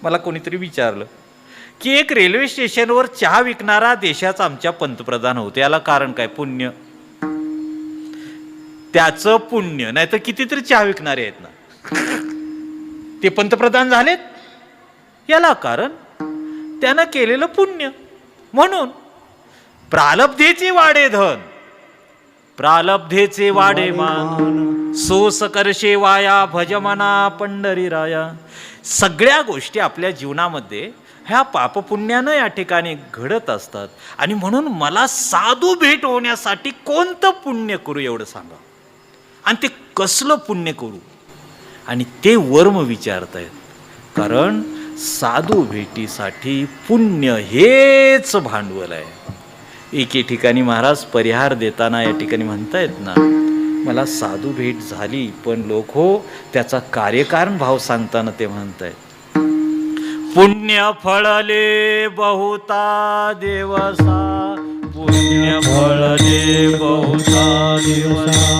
मला कोणीतरी विचारलं की एक रेल्वे स्टेशनवर चहा विकणारा देशाचा आमच्या पंतप्रधान होते, याला कारण काय? पुण्य. त्याचं पुण्य. नाही तर कितीतरी चहा विकणारे आहेत ना, ते पंतप्रधान झालेत. याला कारण त्यानं केलेलं पुण्य. म्हणून प्रालब्धेचे वाडे धन, प्रालब्धेचे वाडे मान, सोस करशे वाया भजमना पंढरी राया. सगळ्या गोष्टी आपल्या जीवनामध्ये ह्या पापपुण्यानं या ठिकाणी घडत असतात. आणि म्हणून मला साधू भेट होण्यासाठी कोणतं पुण्य करू एवढं सांगा, आणि ते कसलं पुण्य करू. आणि ते वर्म विचारतायत. कारण साधू भेटीसाठी पुण्य हेच भांडवल आहे. एके ठिकाणी महाराज परिहार देताना या ठिकाणी म्हणतायत ना, मला साधू भेट झाली, पण लोक हो त्याचा कार्यकारण भाव सांगताना ते म्हणतायत, पुण्य फळले बहुता दिवसा, पुण्य फळले बहुता दिवसा.